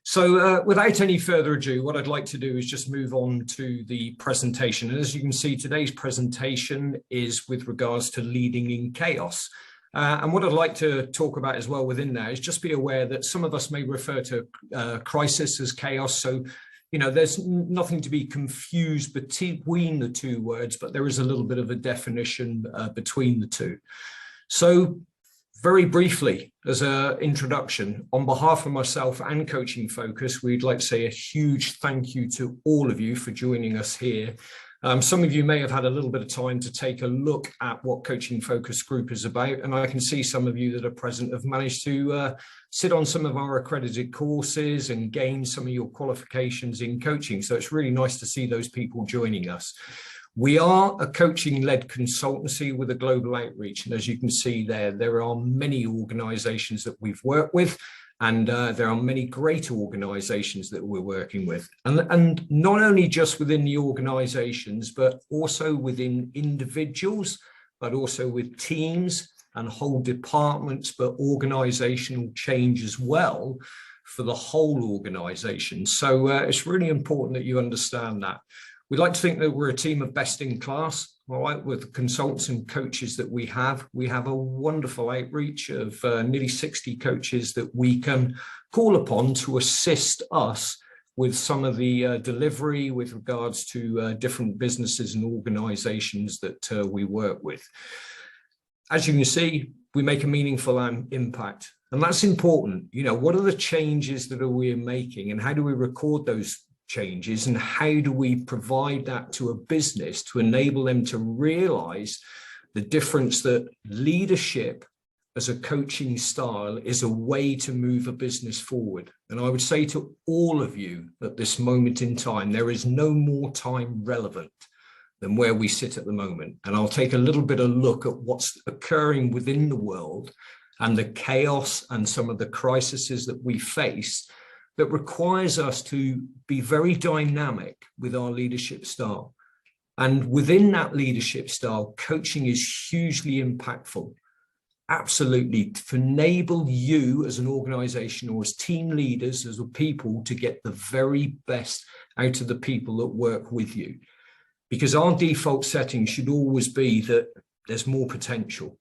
So without any further ado, what I'd like to do is just move on to the presentation. And as you can see, today's presentation is with regards to leading in chaos. And what I'd like to talk about as well within that is just be aware that some of us may refer to crisis as chaos. So, you know, there's nothing to be confused between the two words, but there is a little bit of a definition between the two. So very briefly, as an introduction, on behalf of myself and Coaching Focus, we'd like to say a huge thank you to all of you for joining us here. Some of you may have had a little bit of time to take a look at what Coaching Focus Group is about, and I can see some of you that are present have managed to sit on some of our accredited courses and gain some of your qualifications in coaching. So it's really nice to see those people joining us. We are a coaching-led consultancy with a global outreach, and as you can see there are many organizations that we've worked with, and there are many great organizations that we're working with. And not only just within the organizations, but also within individuals, but also with teams and whole departments, but organizational change as well for the whole organization. So it's really important that you understand that. We'd like to think that we're a team of best in class, all right, with the consultants and coaches that we have. We have a wonderful outreach of nearly 60 coaches that we can call upon to assist us with some of the delivery with regards to different businesses and organizations that we work with. As you can see, we make a meaningful impact, and that's important. You know, what are the changes that we're making, and how do we record those changes, and how do we provide that to a business to enable them to realize the difference that leadership as a coaching style is a way to move a business forward. And I would say to all of you at this moment in time, there is no more time relevant than where we sit at the moment. And I'll take a little bit of look at what's occurring within the world and the chaos and some of the crises that we face that requires us to be very dynamic with our leadership style. And within that leadership style, coaching is hugely impactful. Absolutely, to enable you as an organization or as team leaders, as a people, to get the very best out of the people that work with you. Because our default setting should always be that there's more potential.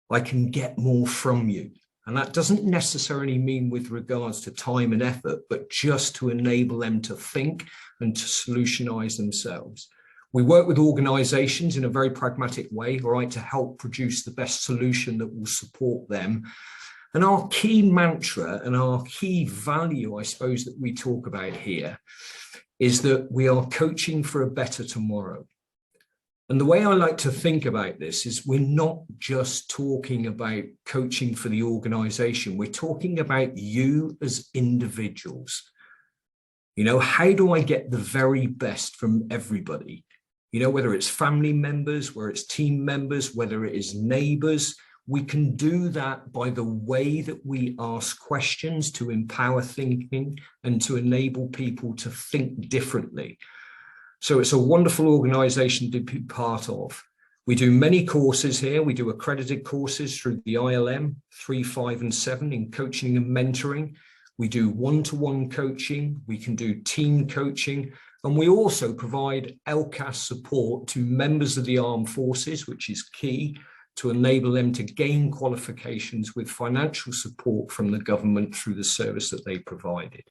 I can get more from you. And that doesn't necessarily mean with regards to time and effort, but just to enable them to think and to solutionize themselves. We work with organizations in a very pragmatic way, all right, to help produce the best solution that will support them. And our key mantra and our key value, I suppose, that we talk about here is that we are coaching for a better tomorrow. And the way I like to think about this is we're not just talking about coaching for the organization. We're talking about you as individuals. You know, how do I get the very best from everybody? You know, whether it's family members, whether it's team members, whether it is neighbors, we can do that by the way that we ask questions to empower thinking and to enable people to think differently. So it's a wonderful organization to be part of. We do many courses here. We do accredited courses through the ILM 3, 5, and 7 in coaching and mentoring. We do one-to-one coaching. We can do team coaching. And we also provide LCAS support to members of the armed forces, which is key to enable them to gain qualifications with financial support from the government through the service that they provided.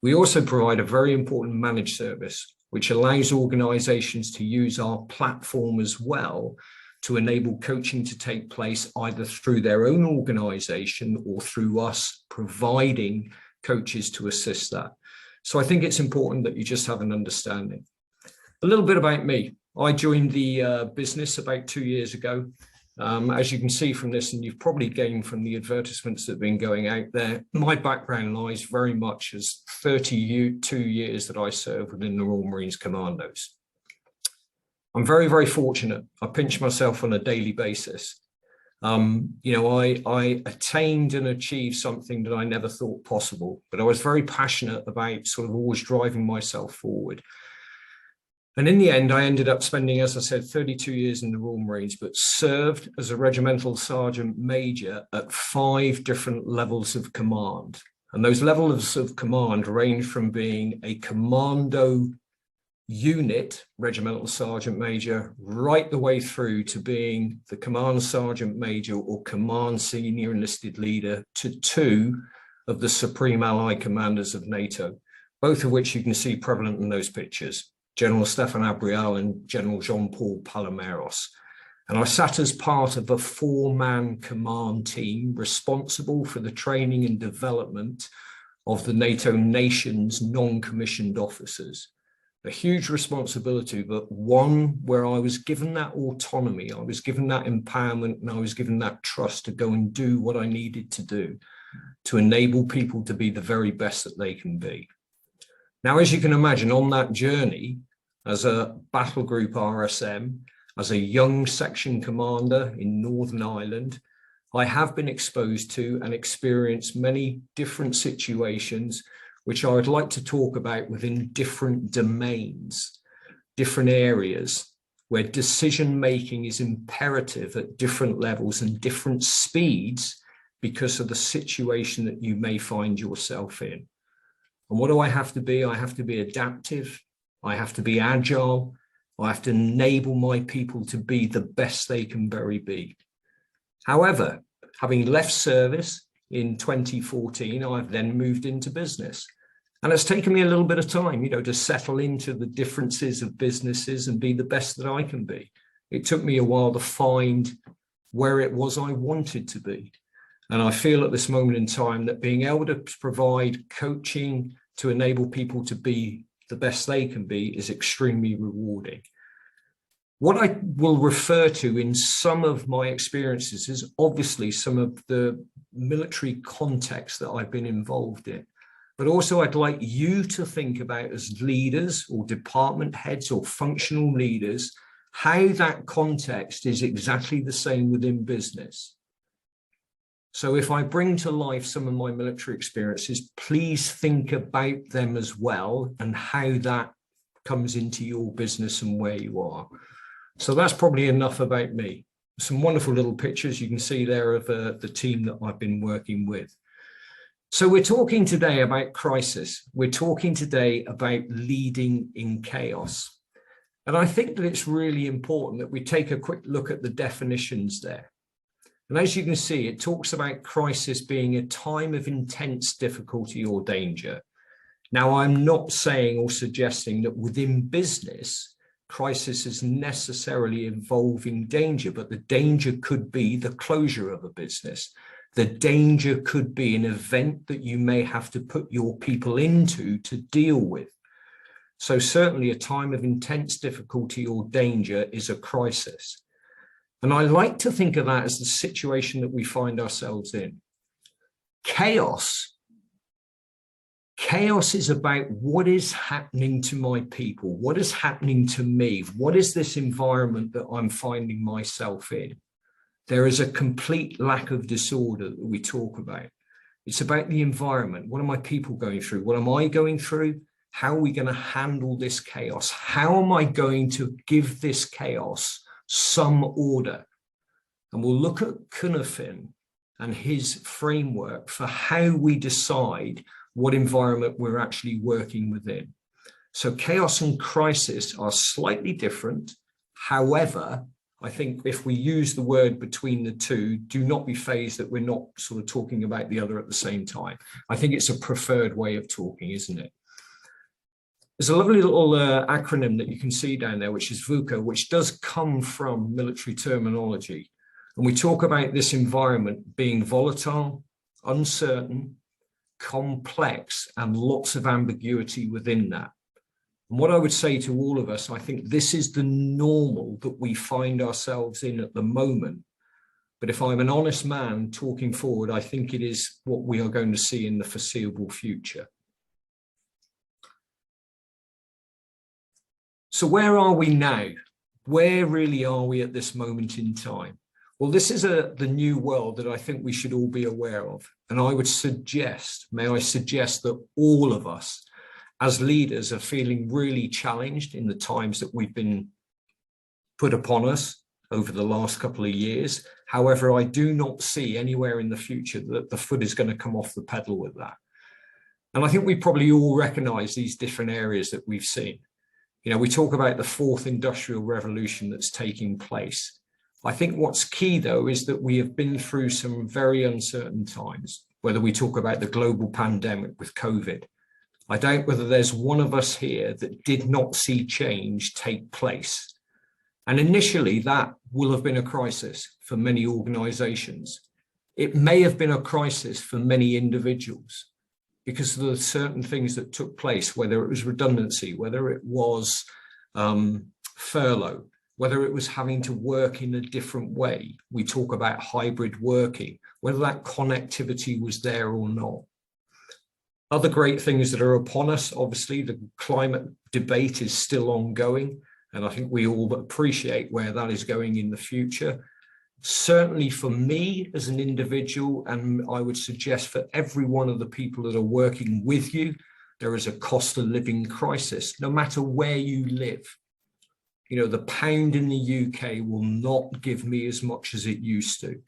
We also provide a very important managed service, which allows organizations to use our platform as well to enable coaching to take place either through their own organization or through us providing coaches to assist that. So I think it's important that you just have an understanding. A little bit about me. I joined the business about 2 years ago. As you can see from this, and you've probably gained from the advertisements that have been going out there, my background lies very much as 32 years that I served within the Royal Marines Commandos. I'm very, very fortunate. I pinch myself on a daily basis. You know, I attained and achieved something that I never thought possible, but I was very passionate about sort of always driving myself forward. And in the end, I ended up spending, as I said, 32 years in the Royal Marines, but served as a regimental sergeant major at 5 different levels of command. And those levels of command range from being a commando unit, regimental sergeant major, right the way through to being the command sergeant major or command senior enlisted leader to 2 of the supreme allied commanders of NATO, both of which you can see prevalent in those pictures, General Stefan Abrial and General Jean-Paul Paloméros. And I sat as part of a 4-man command team responsible for the training and development of the NATO nations' non-commissioned officers. A huge responsibility, but one where I was given that autonomy, I was given that empowerment, and I was given that trust to go and do what I needed to do to enable people to be the very best that they can be. Now, as you can imagine, on that journey, as a battle group RSM, as a young section commander in Northern Ireland, I have been exposed to and experienced many different situations which I would like to talk about within different domains, different areas where decision-making is imperative at different levels and different speeds because of the situation that you may find yourself in. And what do I have to be? I have to be adaptive. I have to be agile. I have to enable my people to be the best they can very be. However, having left service in 2014, I've then moved into business. And it's taken me a little bit of time, you know, to settle into the differences of businesses and be the best that I can be. It took me a while to find where it was I wanted to be. And I feel at this moment in time that being able to provide coaching to enable people to be the best they can be is extremely rewarding. What I will refer to in some of my experiences is obviously some of the military context that I've been involved in. But also I'd like you to think about, as leaders or department heads or functional leaders, how that context is exactly the same within business. So if I bring to life some of my military experiences, please think about them as well and how that comes into your business and where you are. So that's probably enough about me. Some wonderful little pictures you can see there of the team that I've been working with. So we're talking today about crisis. We're talking today about leading in chaos. And I think that it's really important that we take a quick look at the definitions there. And as you can see, it talks about crisis being a time of intense difficulty or danger. Now, I'm not saying or suggesting that within business, crisis is necessarily involving danger, but the danger could be the closure of a business. The danger could be an event that you may have to put your people into to deal with. So certainly a time of intense difficulty or danger is a crisis. And I like to think of that as the situation that we find ourselves in. Chaos is about what is happening to my people, what is happening to me, what is this environment that I'm finding myself in. There is a complete lack of disorder that we talk about. It's about the environment. What are my people going through? What am I going through? How are we going to handle this chaos? How am I going to give this chaos some order? And we'll look at Affin and his framework for how we decide what environment we're actually working within. So chaos and crisis are slightly different. However, I think if we use the word between the two, do not be phased that we're not sort of talking about the other at the same time. I think it's a preferred way of talking, isn't it? There's a lovely little acronym that you can see down there, which is VUCA, which does come from military terminology. And we talk about this environment being volatile, uncertain, complex, and lots of ambiguity within that. And what I would say to all of us, I think this is the normal that we find ourselves in at the moment. But if I'm an honest man talking forward, I think it is what we are going to see in the foreseeable future. So where are we now? Where really are we at this moment in time? Well, this is the new world that I think we should all be aware of. And I would suggest, may I suggest that all of us as leaders are feeling really challenged in the times that we've been put upon us over the last couple of years. However, I do not see anywhere in the future that the foot is going to come off the pedal with that. And I think we probably all recognize these different areas that we've seen. You know, we talk about the fourth industrial revolution that's taking place. I think what's key, though, is that we have been through some very uncertain times, whether we talk about the global pandemic with COVID. I doubt whether there's one of us here that did not see change take place. And initially, that will have been a crisis for many organizations. It may have been a crisis for many individuals because of the certain things that took place, whether it was redundancy, whether it was furlough, whether it was having to work in a different way. We talk about hybrid working, whether that connectivity was there or not. Other great things that are upon us, obviously, the climate debate is still ongoing, and I think we all appreciate where that is going in the future. Certainly for me as an individual, and I would suggest for every one of the people that are working with you, there is a cost of living crisis, no matter where you live. You know, the pound in the UK will not give me as much as it used to,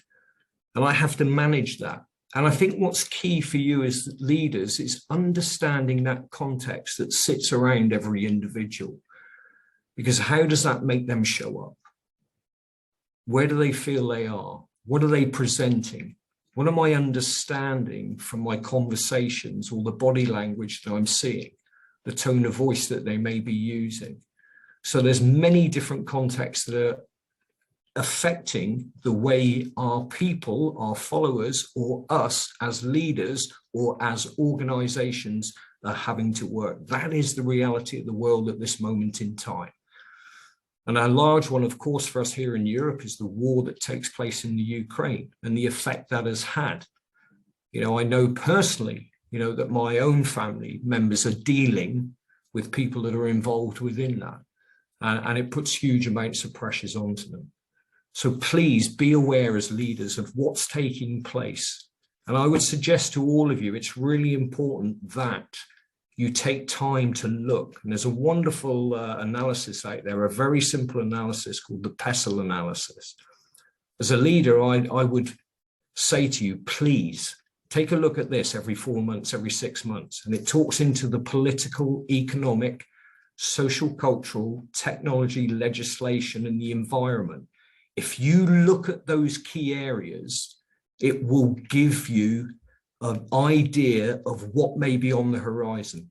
and I have to manage that. And I think what's key for you as leaders is understanding that context that sits around every individual, because how does that make them show up? Where do they feel they are? What are they presenting? What am I understanding from my conversations or the body language that I'm seeing, the tone of voice that they may be using? So there's many different contexts that are affecting the way our people, our followers, or us as leaders or as organizations are having to work. That is the reality of the world at this moment in time. And a large one, of course, for us here in Europe is the war that takes place in the Ukraine and the effect that has had. You know, I know personally, you know, that my own family members are dealing with people that are involved within that. And it puts huge amounts of pressures onto them. So please be aware as leaders of what's taking place. And I would suggest to all of you, it's really important that you take time to look. And there's a wonderful analysis out there, a very simple analysis called the PESEL analysis. As a leader, I would say to you, please take a look at this every 4 months, every 6 months. And it talks into the political, economic, social, cultural, technology, legislation, and the environment. If you look at those key areas, it will give you an idea of what may be on the horizon.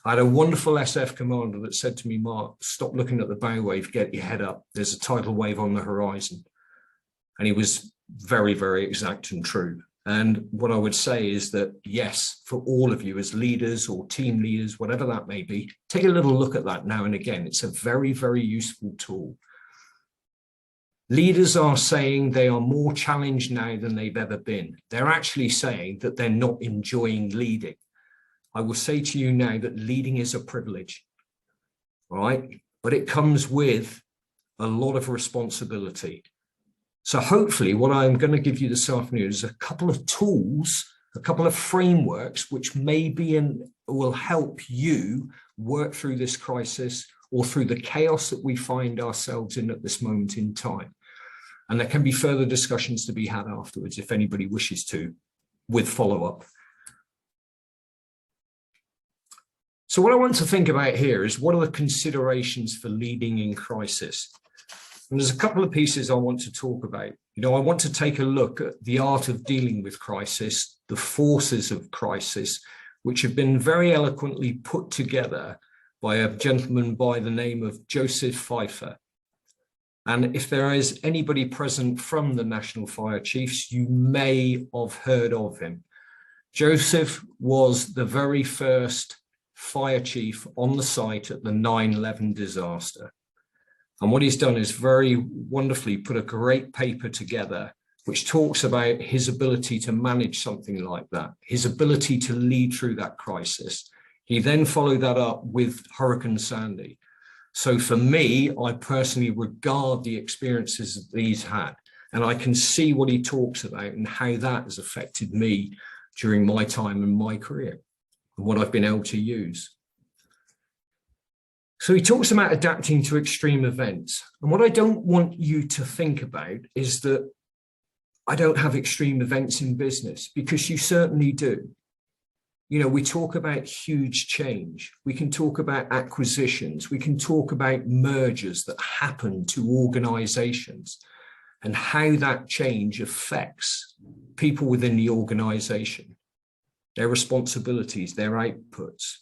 I had a wonderful SF commander that said to me, Mark, stop looking at the bow wave, get your head up. There's a tidal wave on the horizon. And he was very, very exact and true. And what I would say is that, yes, for all of you as leaders or team leaders, whatever that may be, take a little look at that now and again. It's a very, very useful tool. Leaders are saying they are more challenged now than they've ever been. They're actually saying that they're not enjoying leading. I will say to you now that leading is a privilege, all right? But it comes with a lot of responsibility. So hopefully what I'm going to give you this afternoon is a couple of tools, a couple of frameworks, which maybe will help you work through this crisis or through the chaos that we find ourselves in at this moment in time. And there can be further discussions to be had afterwards if anybody wishes to, with follow-up. So what I want to think about here is what are the considerations for leading in crisis? And there's a couple of pieces I want to talk about. You know, I want to take a look at the art of dealing with crisis, the forces of crisis, which have been very eloquently put together by a gentleman by the name of Joseph Pfeiffer. And if there is anybody present from the National Fire Chiefs, you may have heard of him. Joseph was the very first fire chief on the site at the 9/11 disaster. And what he's done is very wonderfully put a great paper together, which talks about his ability to manage something like that, his ability to lead through that crisis. He then followed that up with Hurricane Sandy. So for me, I personally regard the experiences that he's had, and I can see what he talks about and how that has affected me during my time in my career and what I've been able to use. So he talks about adapting to extreme events. And what I don't want you to think about is that I don't have extreme events in business, because you certainly do. We talk about huge change. We can talk about acquisitions. We can talk about mergers that happen to organizations and how that change affects people within the organization, their responsibilities, their outputs.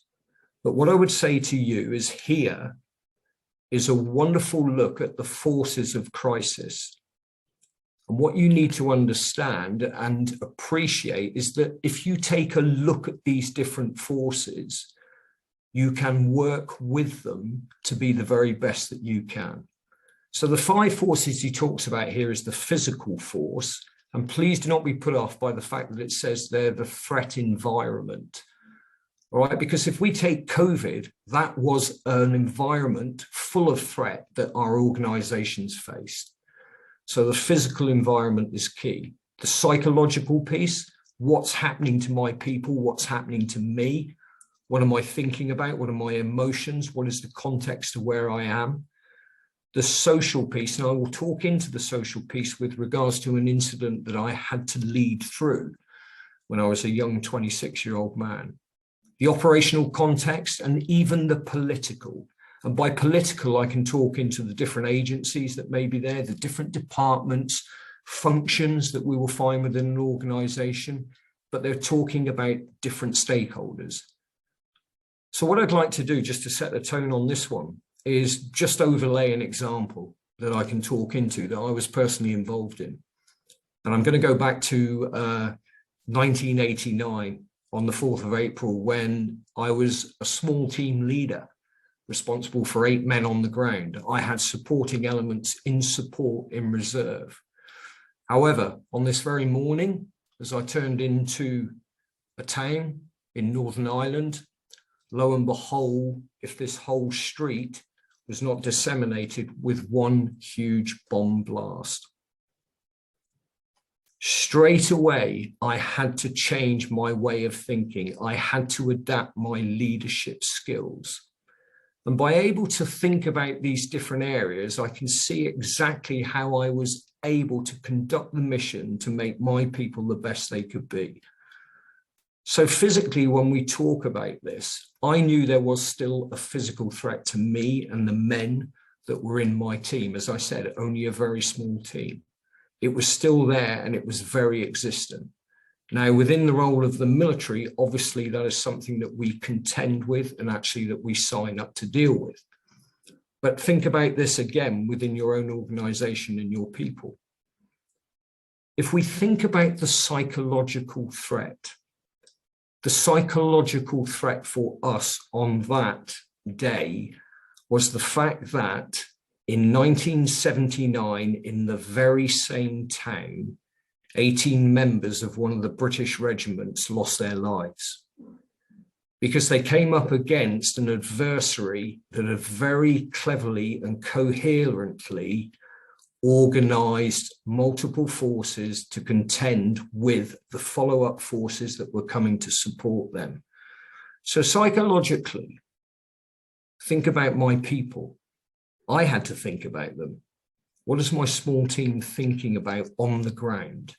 But what I would say to you is here is a wonderful look at the forces of crisis. And what you need to understand and appreciate is that if you take a look at these different forces, you can work with them to be the very best that you can. So the 5 forces he talks about here is the physical force. And please do not be put off by the fact that it says they're the threat environment. All right, because if we take COVID, that was an environment full of threat that our organizations faced. So the physical environment is key. The psychological piece, what's happening to my people, what's happening to me, what am I thinking about, what are my emotions, what is the context of where I am. The social piece, and I will talk into the social piece with regards to an incident that I had to lead through when I was a young 26-year-old man. The operational context and even the political. And by political, I can talk into the different agencies that may be there, the different departments, functions that we will find within an organization, but they're talking about different stakeholders. So what I'd like to do, just to set the tone on this one, is just overlay an example that I can talk into that I was personally involved in. And I'm going to go back to 1989 on the 4th of April, when I was a small team leader responsible for 8 men on the ground. I had supporting elements in support in reserve. However, on this very morning, as I turned into a town in Northern Ireland, lo and behold, if this whole street was not disseminated with one huge bomb blast. Straight away, I had to change my way of thinking. I had to adapt my leadership skills. And by able to think about these different areas, I can see exactly how I was able to conduct the mission to make my people the best they could be. So physically, when we talk about this, I knew there was still a physical threat to me and the men that were in my team. As I said, only a very small team. It was still there and it was very existent. Now, within the role of the military, obviously that is something that we contend with and actually that we sign up to deal with. But think about this again within your own organization and your people. If we think about the psychological threat for us on that day was the fact that in 1979, in the very same town, 18 members of one of the British regiments lost their lives because they came up against an adversary that had very cleverly and coherently organized multiple forces to contend with the follow-up forces that were coming to support them. So psychologically, think about my people. I had to think about them. What is my small team thinking about on the ground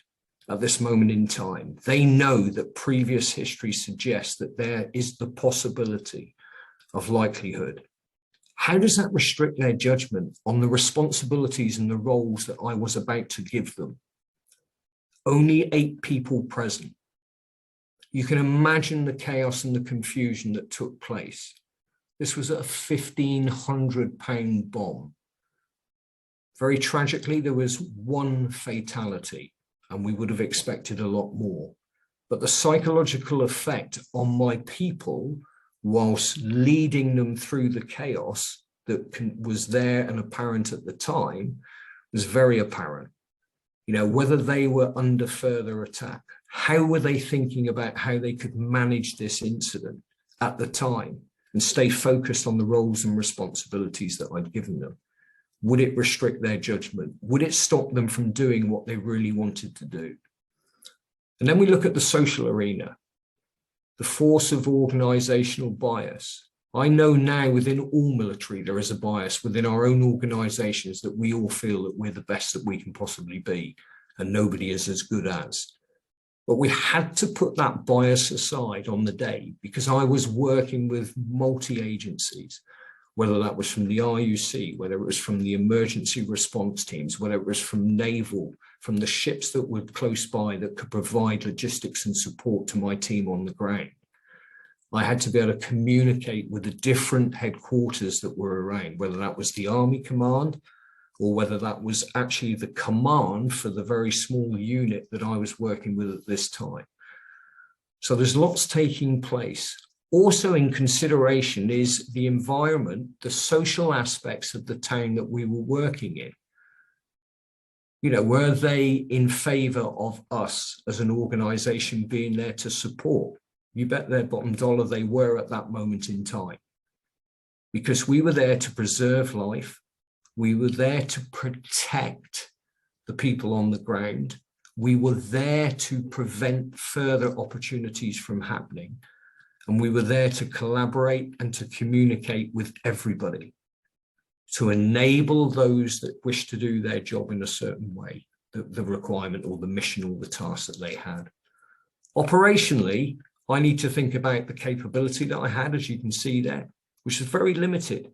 at this moment in time? They know that previous history suggests that there is the possibility of likelihood. How does that restrict their judgment on the responsibilities and the roles that I was about to give them? Only 8 people present. You can imagine the chaos and the confusion that took place. This was a 1,500-pound bomb. Very tragically, there was 1 fatality, and we would have expected a lot more. But the psychological effect on my people, whilst leading them through the chaos that was there and apparent at the time, was very apparent. Whether they were under further attack, how were they thinking about how they could manage this incident at the time and stay focused on the roles and responsibilities that I'd given them? Would it restrict their judgment? Would it stop them from doing what they really wanted to do? And then we look at the social arena, the force of organizational bias. I know now within all military, there is a bias within our own organizations that we all feel that we're the best that we can possibly be and nobody is as good as. But we had to put that bias aside on the day because I was working with multi-agencies, whether that was from the RUC, whether it was from the emergency response teams, whether it was from naval, from the ships that were close by that could provide logistics and support to my team on the ground. I had to be able to communicate with the different headquarters that were around, whether that was the Army Command or whether that was actually the command for the very small unit that I was working with at this time. So there's lots taking place. Also in consideration is the environment, the social aspects of the town that we were working in. You know, were they in favor of us as an organization being there to support? You bet their bottom dollar they were at that moment in time. Because we were there to preserve life. We were there to protect the people on the ground. We were there to prevent further opportunities from happening. And we were there to collaborate and to communicate with everybody, to enable those that wish to do their job in a certain way, the requirement or the mission or the task that they had. Operationally, I need to think about the capability that I had, as you can see there, which is very limited.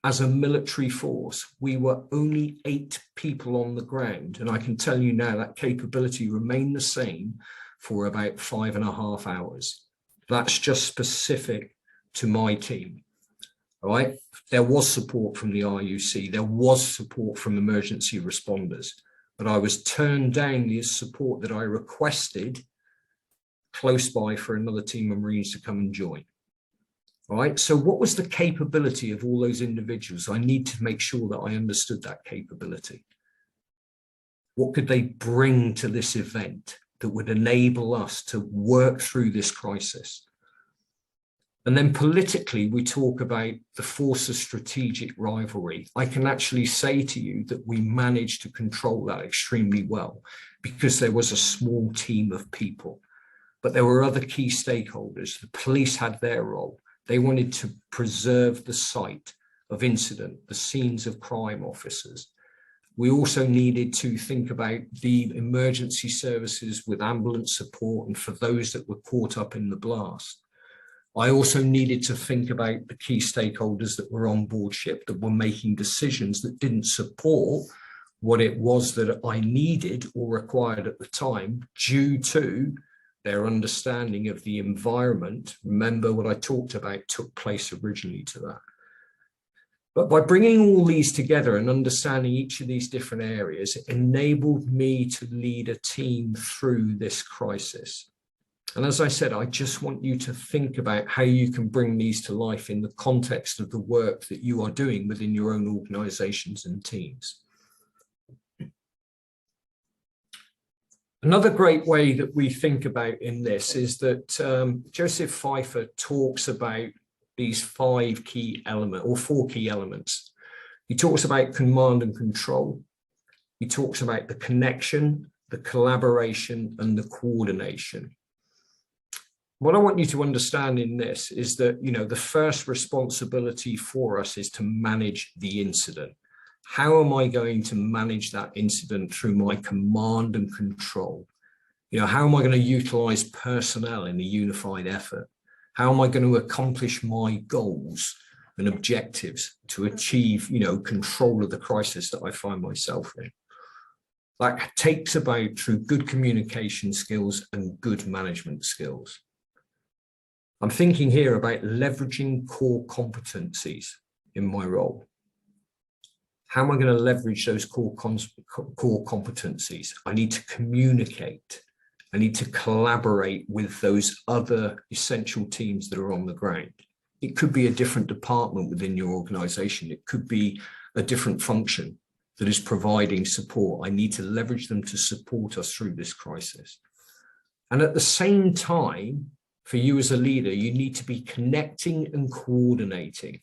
As a military force, we were only 8 people on the ground. And I can tell you now that capability remained the same for about 5.5 hours. That's just specific to my team. All right. There was support from the RUC. There was support from emergency responders, but I was turned down the support that I requested close by for another team of Marines to come and join. All right. So what was the capability of all those individuals? I need to make sure that I understood that capability. What could they bring to this event that would enable us to work through this crisis? And then politically, we talk about the force of strategic rivalry. I can actually say to you that we managed to control that extremely well because there was a small team of people, but there were other key stakeholders. The police had their role. They wanted to preserve the site of incident, the scenes of crime officers. We also needed to think about the emergency services with ambulance support and for those that were caught up in the blast. I also needed to think about the key stakeholders that were on board ship that were making decisions that didn't support what it was that I needed or required at the time due to their understanding of the environment. Remember what I talked about took place originally to that. But by bringing all these together and understanding each of these different areas, it enabled me to lead a team through this crisis. And as I said, I just want you to think about how you can bring these to life in the context of the work that you are doing within your own organizations and teams. Another great way that we think about in this is that Joseph Pfeiffer talks about these 5 key elements or 4 key elements. He talks about command and control. He talks about the connection, the collaboration, and the coordination. What I want you to understand in this is that, you know, the first responsibility for us is to manage the incident. How am I going to manage that incident through my command and control? You know, how am I going to utilize personnel in a unified effort? How am I going to accomplish my goals and objectives to achieve, you know, control of the crisis that I find myself in? That takes about through good communication skills and good management skills. I'm thinking here about leveraging core competencies in my role. How am I going to leverage those core competencies? I need to communicate. I need to collaborate with those other essential teams that are on the ground. It could be a different department within your organization. It could be a different function that is providing support. I need to leverage them to support us through this crisis. And at the same time, for you as a leader, you need to be connecting and coordinating.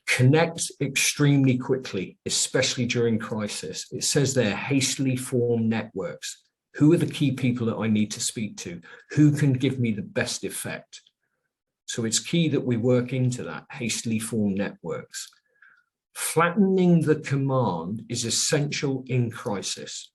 Connect extremely quickly, especially during crisis. It says there, hastily form networks. Who are the key people that I need to speak to? Who can give me the best effect? So it's key that we work into that, hastily form networks. Flattening the command is essential in crisis.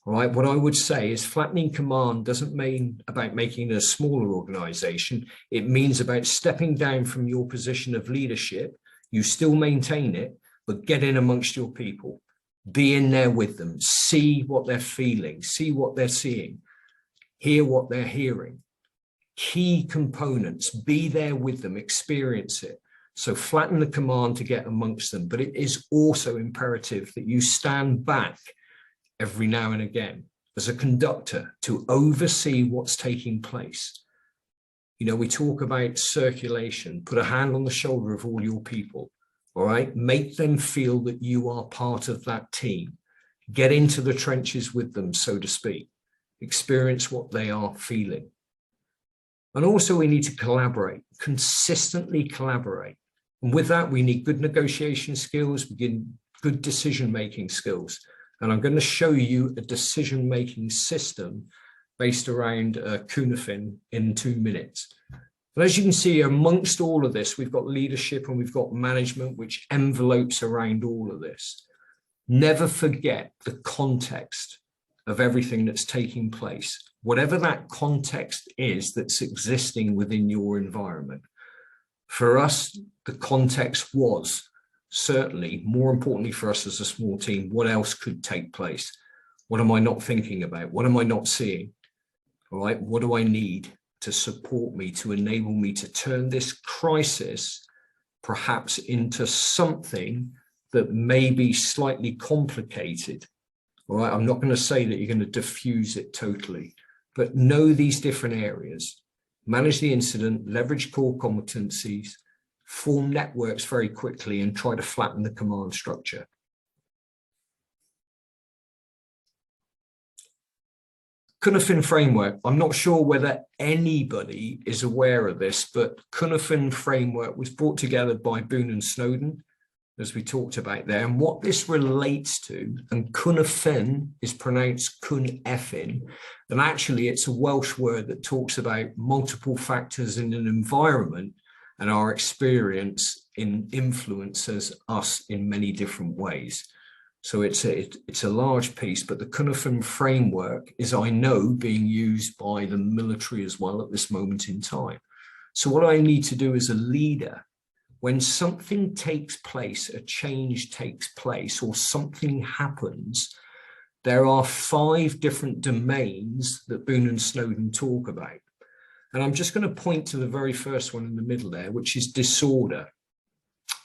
All right, what I would say is flattening command doesn't mean about making it a smaller organization. It means about stepping down from your position of leadership. You still maintain it, but get in amongst your people. Be in there with them. See what they're feeling. See what they're seeing. Hear what they're hearing. Key components. Be there with them. Experience it. So flatten the command to get amongst them. But it is also imperative that you stand back every now and again as a conductor to oversee what's taking place. You know, we talk about circulation. Put a hand on the shoulder of all your people. All right, make them feel that you are part of that team. Get into the trenches with them, so to speak. Experience what they are feeling. And also we need to collaborate, consistently collaborate. And with that, we need good negotiation skills, good decision-making skills. And I'm going to show you a decision-making system based around Affin in 2 minutes. And as you can see, amongst all of this, we've got leadership and we've got management, which envelopes around all of this. Never forget the context of everything that's taking place, whatever that context is that's existing within your environment. For us, the context was certainly, more importantly for us as a small team, what else could take place? What am I not thinking about? What am I not seeing? All right, what do I need to support me, to enable me to turn this crisis perhaps into something that may be slightly complicated? All right, I'm not going to say that you're going to diffuse it totally, but know these different areas. Manage the incident, leverage core competencies, form networks very quickly, and try to flatten the command structure. Affin Framework, I'm not sure whether anybody is aware of this, but Affin Framework was brought together by Boone and Snowden, as we talked about there. And what this relates to, and Affin is pronounced Affin, and actually it's a Welsh word that talks about multiple factors in an environment and our experience in influences us in many different ways. So it's a large piece, but the Affin Framework is, I know, being used by the military as well at this moment in time. So what I need to do as a leader, when something takes place, a change takes place, or something happens, there are 5 different domains that Boone and Snowden talk about. And I'm just going to point to the very first one in the middle there, which is disorder.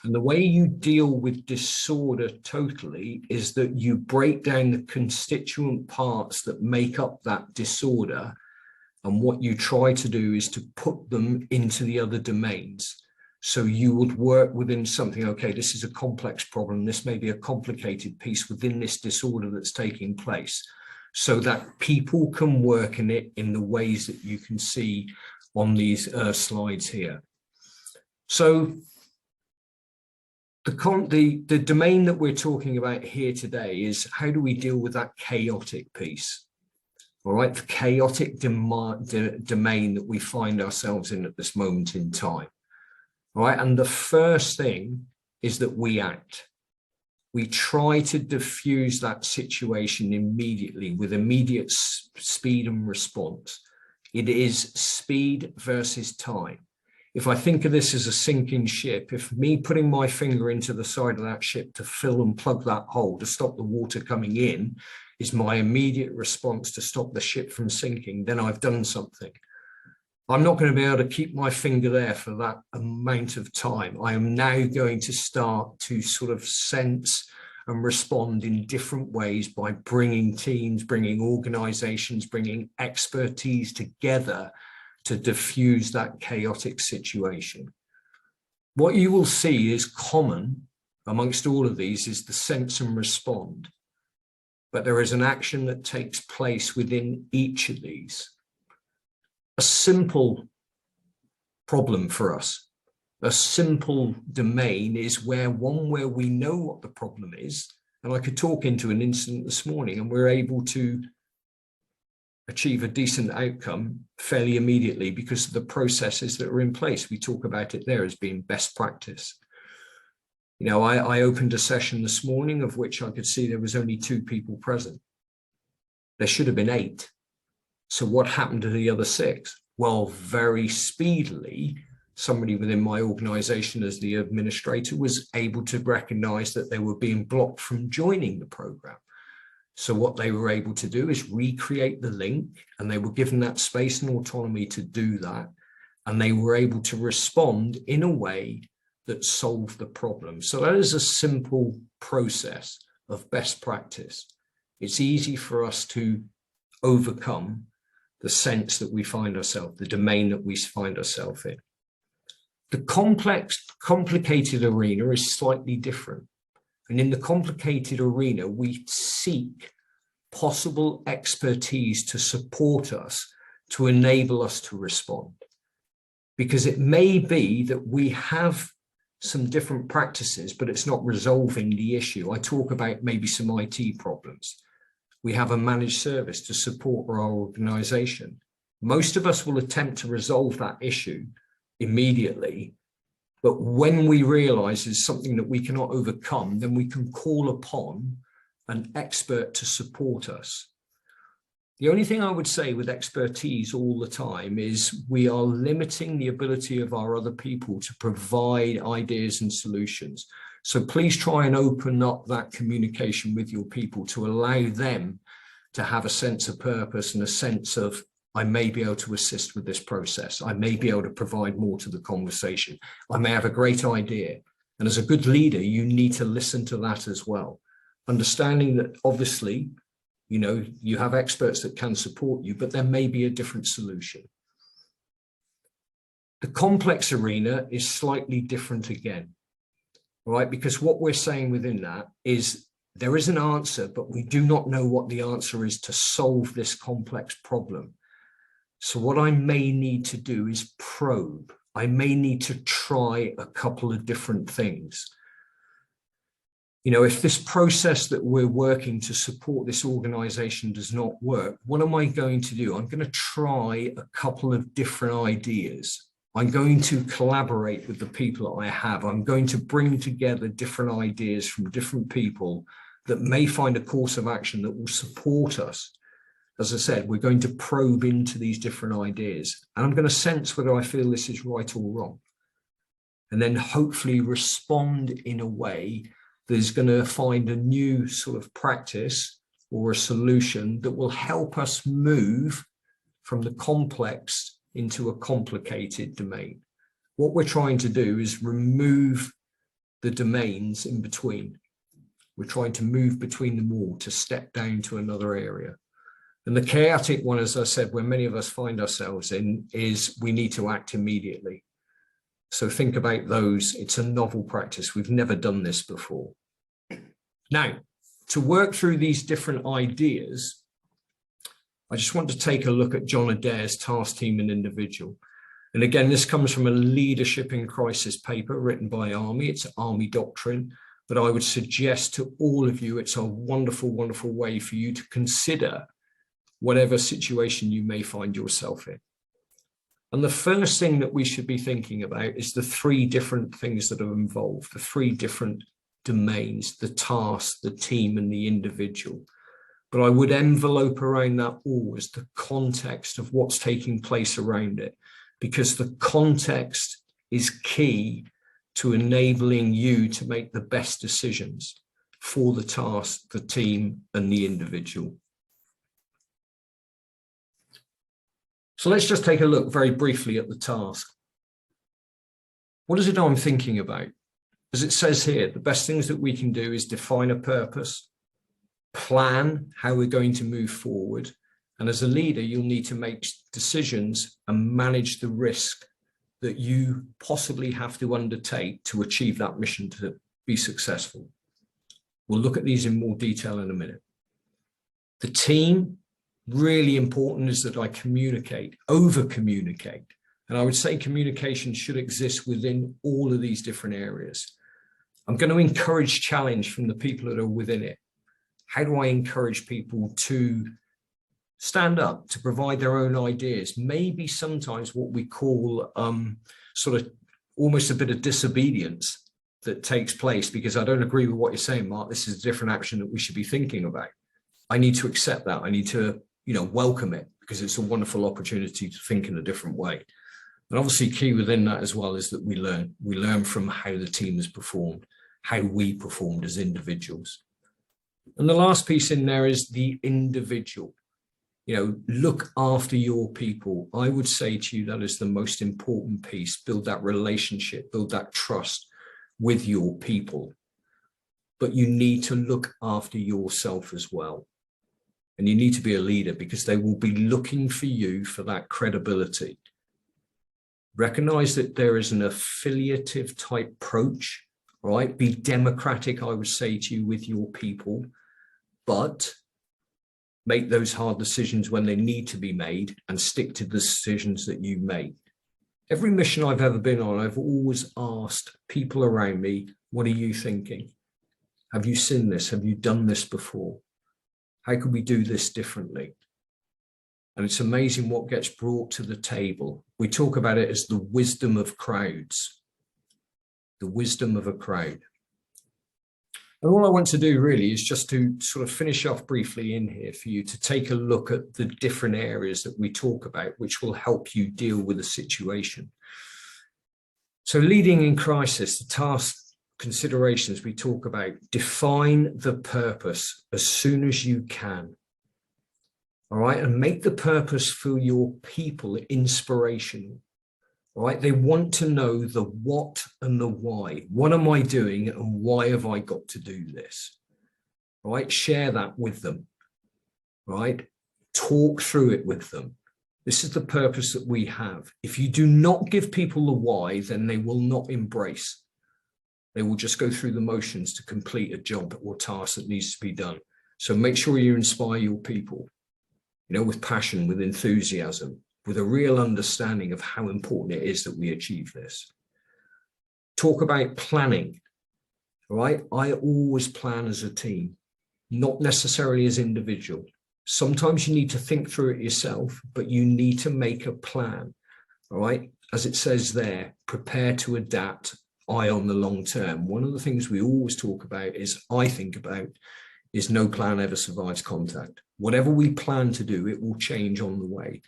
And the way you deal with disorder totally is that you break down the constituent parts that make up that disorder. And what you try to do is to put them into the other domains. So you would work within something, okay, this is a complex problem. This may be a complicated piece within this disorder that's taking place, so that people can work in it in the ways that you can see on these slides here. So the domain that we're talking about here today is, how do we deal with that chaotic piece? All right, the chaotic domain that we find ourselves in at this moment in time. All right, and the first thing is that we act. We try to diffuse that situation immediately with immediate speed and response. It is speed versus time. If I think of this as a sinking ship, if me putting my finger into the side of that ship to fill and plug that hole to stop the water coming in is my immediate response to stop the ship from sinking, then I've done something. I'm not going to be able to keep my finger there for that amount of time. I am now going to start to sort of sense and respond in different ways by bringing teams, bringing organizations, bringing expertise together to diffuse that chaotic situation. What you will see is common amongst all of these is the sense and respond, but there is an action that takes place within each of these. A simple problem for us, a simple domain is where we know what the problem is, and I could talk into an incident this morning and we're able to achieve a decent outcome fairly immediately because of the processes that are in place. We talk about it there as being best practice. You know, I opened a session this morning of which I could see there was only 2 people present. There should have been 8. So what happened to the other 6? Well, very speedily, somebody within my organization as the administrator was able to recognize that they were being blocked from joining the program. So what they were able to do is recreate the link, and they were given that space and autonomy to do that. And they were able to respond in a way that solved the problem. So that is a simple process of best practice. It's easy for us to overcome the sense that we find ourselves, the domain that we find ourselves in. The complicated arena is slightly different. And in the complicated arena, we seek possible expertise to support us, to enable us to respond. Because it may be that we have some different practices, but it's not resolving the issue. I talk about maybe some IT problems. We have a managed service to support our organization. Most of us will attempt to resolve that issue immediately. But when we realize it's something that we cannot overcome, then we can call upon an expert to support us. The only thing I would say with expertise all the time is we are limiting the ability of our other people to provide ideas and solutions. So please try and open up that communication with your people to allow them to have a sense of purpose and a sense of, I may be able to assist with this process. I may be able to provide more to the conversation. I may have a great idea. And as a good leader, you need to listen to that as well. Understanding that obviously, you know, you have experts that can support you, but there may be a different solution. The complex arena is slightly different again, right? Because what we're saying within that is there is an answer, but we do not know what the answer is to solve this complex problem. So what I may need to do is probe. I may need to try a couple of different things. You know, if this process that we're working to support this organization does not work, what am I going to do? I'm going to try a couple of different ideas. I'm going to collaborate with the people that I have. I'm going to bring together different ideas from different people that may find a course of action that will support us. As I said, we're going to probe into these different ideas, and I'm going to sense whether I feel this is right or wrong. And then hopefully respond in a way that is going to find a new sort of practice or a solution that will help us move from the complex into a complicated domain. What we're trying to do is remove the domains in between. We're trying to move between them all to step down to another area. And the chaotic one, as I said, where many of us find ourselves in, is we need to act immediately. So think about those. It's a novel practice. We've never done this before. Now, to work through these different ideas, I just want to take a look at John Adair's task, team, and individual. And again, this comes from a leadership in crisis paper written by Army. It's Army doctrine, but I would suggest to all of you, it's a wonderful, wonderful way for you to consider whatever situation you may find yourself in. And the first thing that we should be thinking about is the 3 different things that are involved, the 3 different domains, the task, the team, and the individual. But I would envelope around that always the context of what's taking place around it, because the context is key to enabling you to make the best decisions for the task, the team, and the individual. So let's just take a look very briefly at the task. What is it I'm thinking about? As it says here, the best things that we can do is define a purpose, plan how we're going to move forward. And as a leader, you'll need to make decisions and manage the risk that you possibly have to undertake to achieve that mission to be successful. We'll look at these in more detail in a minute. The team, really important is that I communicate, over-communicate. And I would say communication should exist within all of these different areas. I'm going to encourage challenge from the people that are within it. How do I encourage people to stand up, to provide their own ideas? Maybe sometimes what we call sort of almost a bit of disobedience that takes place because I don't agree with what you're saying, Mark. This is a different action that we should be thinking about. I need to accept that. I need to, welcome it, because it's a wonderful opportunity to think in a different way. And obviously key within that as well is that we learn from how the team has performed, how we performed as individuals. And the last piece in there is the individual. Look after your people. I would say to you that is the most important piece. Build that relationship, build that trust with your people. But you need to look after yourself as well. And you need to be a leader, because they will be looking for you for that credibility. Recognize that there is an affiliative type approach, right? Be democratic, I would say to you, with your people, but make those hard decisions when they need to be made and stick to the decisions that you make. Every mission I've ever been on, I've always asked people around me, what are you thinking? Have you seen this? Have you done this before? How could we do this differently? And it's amazing what gets brought to the table. We talk about it as the wisdom of crowds, the wisdom of a crowd. And all I want to do really is just to sort of finish off briefly in here for you to take a look at the different areas that we talk about, which will help you deal with a situation. So leading in crisis, the task considerations we talk about: define the purpose as soon as you can. All right, and make the purpose for your people inspirational. All right, they want to know the what and the why. What am I doing and why have I got to do this? All right, share that with them. Right, talk through it with them. This is the purpose that we have. If you do not give people the why, then they will not embrace. They will just go through the motions to complete a job or task that needs to be done. So make sure you inspire your people, with passion, with enthusiasm, with a real understanding of how important it is that we achieve this. Talk about planning, all right? I always plan as a team, not necessarily as individual. Sometimes you need to think through it yourself, but you need to make a plan, all right? As it says there, prepare to adapt, eye on the long term. One of the things we always talk about is, I think about, is no plan ever survives contact. Whatever we plan to do, it will change on the way.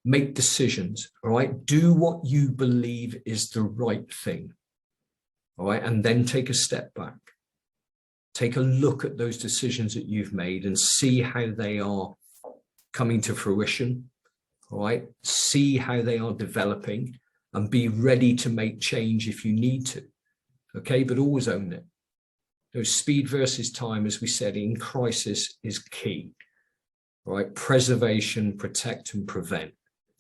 Make decisions, all right? Do what you believe is the right thing, all right? And then take a step back. Take a look at those decisions that you've made and see how they are coming to fruition, all right? See how they are developing and be ready to make change if you need to, okay? But always own it. Speed versus time, as we said, in crisis is key, right? Preservation, protect and prevent.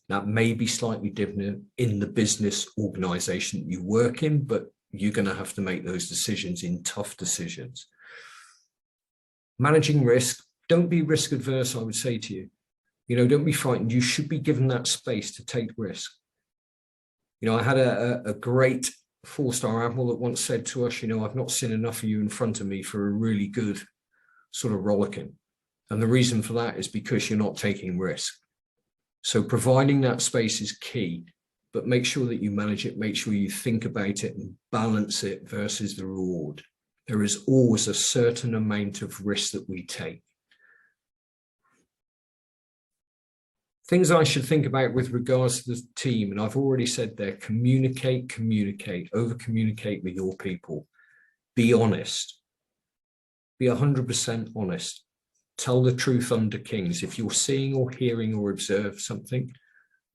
That may be slightly different in the business organization that you work in, but you're going to have to make those decisions in tough decisions. Managing risk, don't be risk adverse, I would say to you. Don't be frightened. You should be given that space to take risk. I had a great 4-star admiral that once said to us, I've not seen enough of you in front of me for a really good sort of rollicking. And the reason for that is because you're not taking risk. So providing that space is key, but make sure that you manage it, make sure you think about it and balance it versus the reward. There is always a certain amount of risk that we take. Things I should think about with regards to the team, and I've already said there, communicate, over-communicate with your people. Be honest. Be 100% honest. Tell the truth under kings. If you're seeing or hearing or observe something,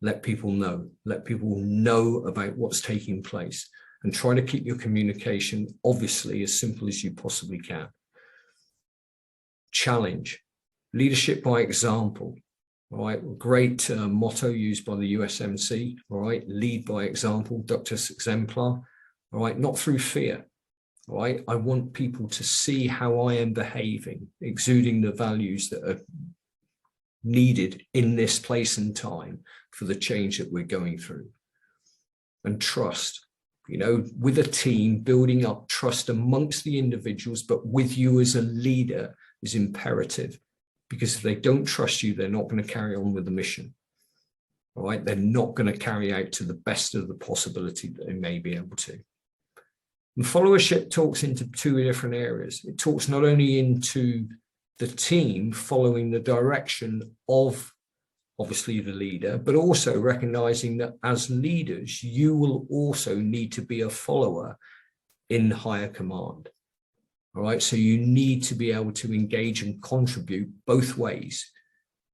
let people know. Let people know about what's taking place, and try to keep your communication, obviously, as simple as you possibly can. Challenge. Leadership by example. All right, great motto used by the USMC, all right, lead by example, ductus exemplar, all right, not through fear, all right. I want people to see how I am behaving, exuding the values that are needed in this place and time for the change that we're going through. And trust, with a team, building up trust amongst the individuals, but with you as a leader is imperative. Because if they don't trust you, they're not going to carry on with the mission. All right, they're not going to carry out to the best of the possibility that they may be able to. And followership talks into two different areas. It talks not only into the team following the direction of obviously the leader, but also recognizing that as leaders, you will also need to be a follower in higher command. All right, so you need to be able to engage and contribute both ways.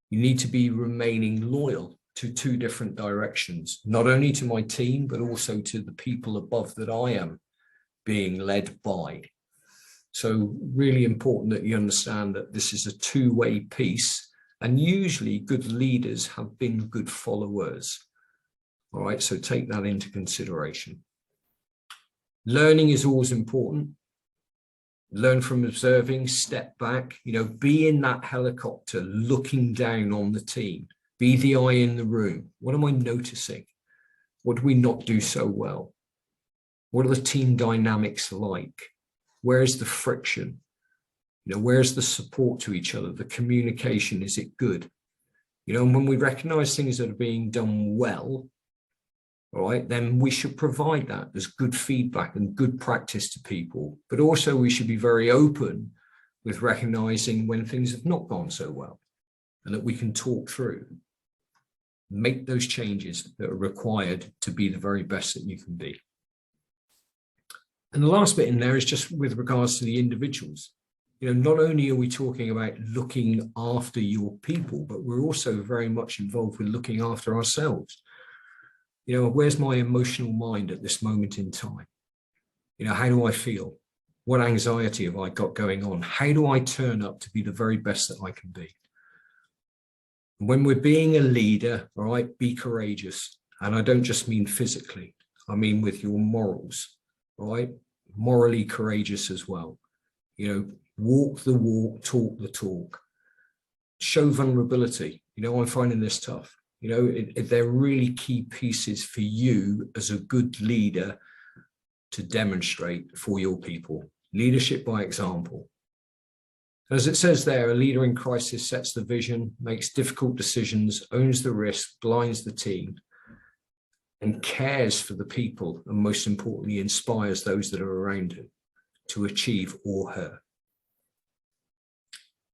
You need to be remaining loyal to two different directions, not only to my team, but also to the people above that I am being led by. So really important that you understand that this is a two-way piece, and usually good leaders have been good followers. All right, so take that into consideration. Learning is always important. Learn from observing, step back, be in that helicopter looking down on the team. Be the eye in the room. What am I noticing? What do we not do so well? What are the team dynamics like? Where's the friction? Where's the support to each other? The communication, is it good? And when we recognize things that are being done well, all right, then we should provide that as good feedback and good practice to people. But also we should be very open with recognizing when things have not gone so well, and that we can talk through, make those changes that are required to be the very best that you can be. And the last bit in there is just with regards to the individuals. Not only are we talking about looking after your people, but we're also very much involved with looking after ourselves. Where's my emotional mind at this moment in time? How do I feel? What anxiety have I got going on? How do I turn up to be the very best that I can be? When we're being a leader, all right, be courageous. And I don't just mean physically, I mean with your morals, all right? Morally courageous as well. Walk the walk, talk the talk. Show vulnerability. I'm finding this tough. They're really key pieces for you as a good leader to demonstrate for your people. Leadership by example. As it says there, a leader in crisis sets the vision, makes difficult decisions, owns the risk, blinds the team, and cares for the people, and most importantly, inspires those that are around him to achieve or her.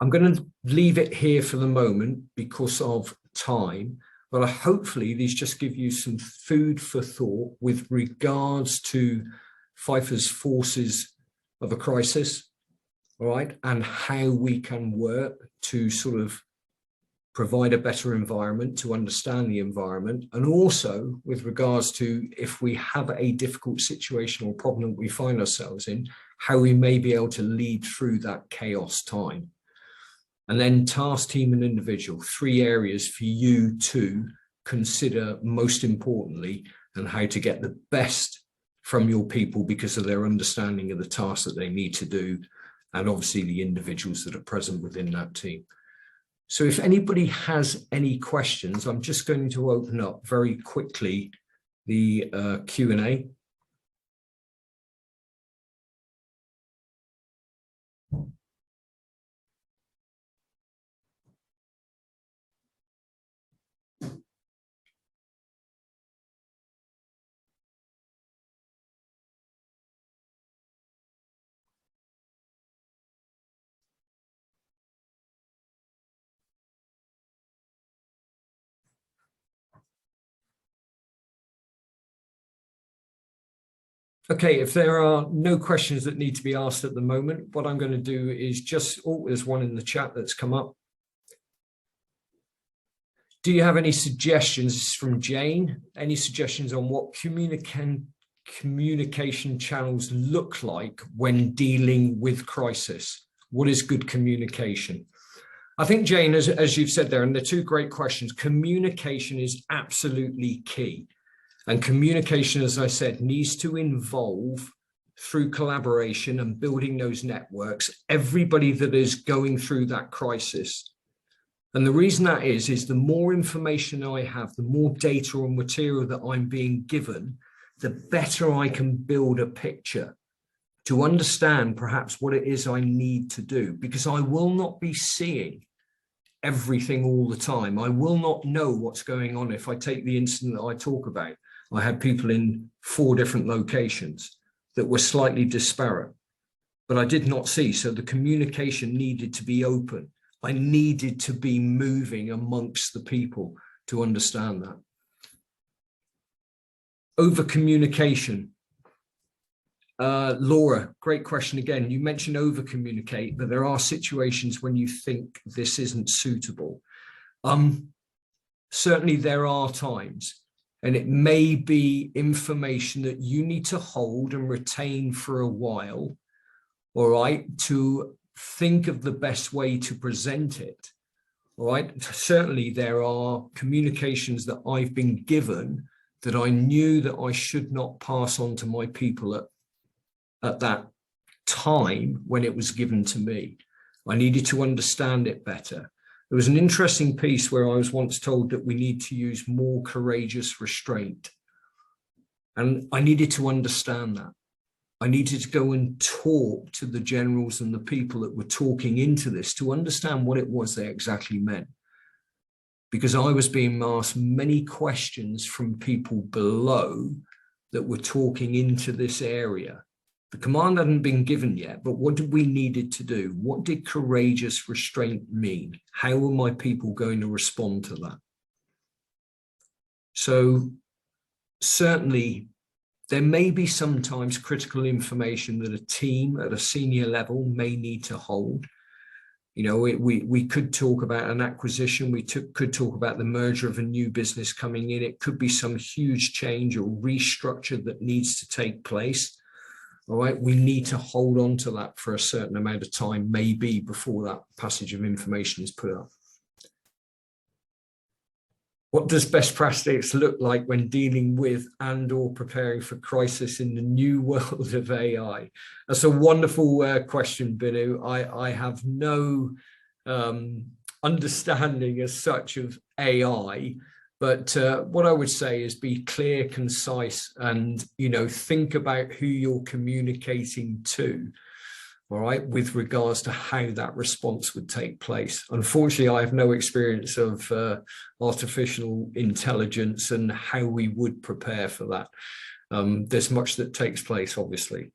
I'm going to leave it here for the moment because of time, but hopefully these just give you some food for thought with regards to FIFA's forces of a crisis, all right, and how we can work to sort of provide a better environment, to understand the environment, and also with regards to if we have a difficult situation or problem that we find ourselves in, how we may be able to lead through that chaos time. And then task, team, and individual, 3 areas for you to consider most importantly, and how to get the best from your people because of their understanding of the tasks that they need to do, and obviously the individuals that are present within that team. So if anybody has any questions, I'm just going to open up very quickly the Q&A. Okay, if there are no questions that need to be asked at the moment, what I'm going to do is just, oh, there's one in the chat that's come up. Do you have any suggestions? This is from Jane. Any suggestions on what communication channels look like when dealing with crisis? What is good communication? I think, Jane, as you've said there, and they're 2 great questions, communication is absolutely key. And communication, as I said, needs to involve, through collaboration and building those networks, everybody that is going through that crisis. And the reason that is the more information I have, the more data or material that I'm being given, the better I can build a picture to understand perhaps what it is I need to do, because I will not be seeing everything all the time. I will not know what's going on. If I take the incident that I talk about, I had people in 4 different locations that were slightly disparate, but I did not see. So the communication needed to be open. I needed to be moving amongst the people to understand that. Over communication. Laura, great question again. You mentioned over communicate, but there are situations when you think this isn't suitable. Certainly there are times, and it may be information that you need to hold and retain for a while, all right, to think of the best way to present it, all right? Certainly there are communications that I've been given that I knew that I should not pass on to my people at that time when it was given to me. I needed to understand it better. There was an interesting piece where I was once told that we need to use more courageous restraint. And I needed to understand that. I needed to go and talk to the generals and the people that were talking into this to understand what it was they exactly meant. Because I was being asked many questions from people below that were talking into this area. The command hadn't been given yet, but what did we needed to do? What did courageous restraint mean? How were my people going to respond to that? So certainly there may be sometimes critical information that a team at a senior level may need to hold. You know, we could talk about an acquisition. We could talk about the merger of a new business coming in. It could be some huge change or restructure that needs to take place. All right, we need to hold on to that for a certain amount of time, maybe before that passage of information is put up. What does best practice look like when dealing with and/or preparing for crisis in the new world of AI? That's a wonderful question, Binu. I have no understanding as such of AI, but what I would say is be clear, concise, and think about who you're communicating to. All right, with regards to how that response would take place. Unfortunately, I have no experience of artificial intelligence and how we would prepare for that. There's much that takes place, obviously.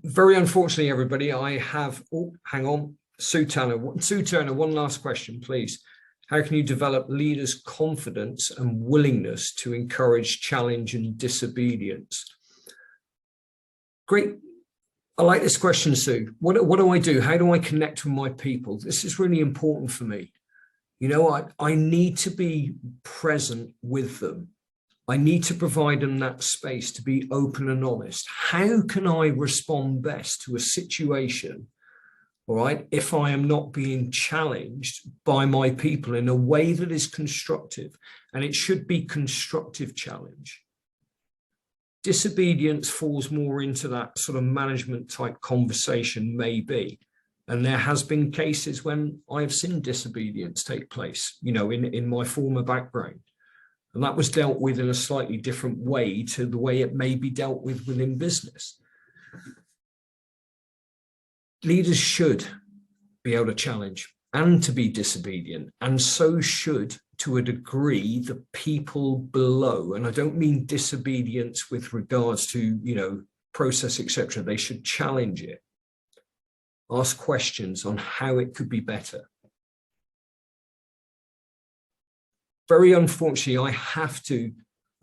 Very unfortunately, everybody, I have, hang on, Sue Turner, one last question, please. How can you develop leaders' confidence and willingness to encourage challenge and disobedience? Great. I like this question, Sue. What do I do? How do I connect with my people? This is really important for me. I need to be present with them. I need to provide them that space to be open and honest. How can I respond best to a situation, all right, if I am not being challenged by my people in a way that is constructive? And it should be constructive challenge. Disobedience falls more into that sort of management type conversation, maybe. And there has been cases when I have seen disobedience take place, in my former background. And that was dealt with in a slightly different way to the way it may be dealt with within business. Leaders should be able to challenge and to be disobedient, and so should, to a degree, the people below. And I don't mean disobedience with regards to, process, etc. They should challenge it. Ask questions on how it could be better. Very unfortunately, I have to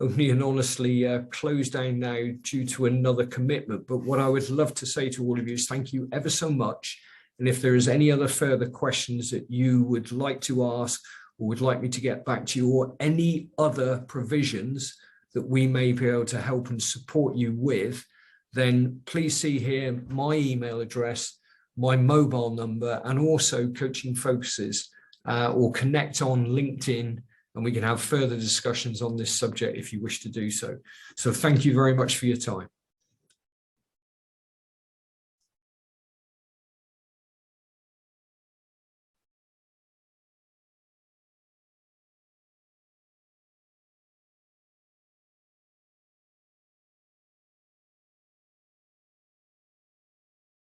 only and honestly close down now due to another commitment. But what I would love to say to all of you is thank you ever so much. And if there is any other further questions that you would like to ask or would like me to get back to you, or any other provisions that we may be able to help and support you with, then please see here my email address, my mobile number, and also Coaching Focuses, or connect on LinkedIn, and we can have further discussions on this subject if you wish to do so. So thank you very much for your time.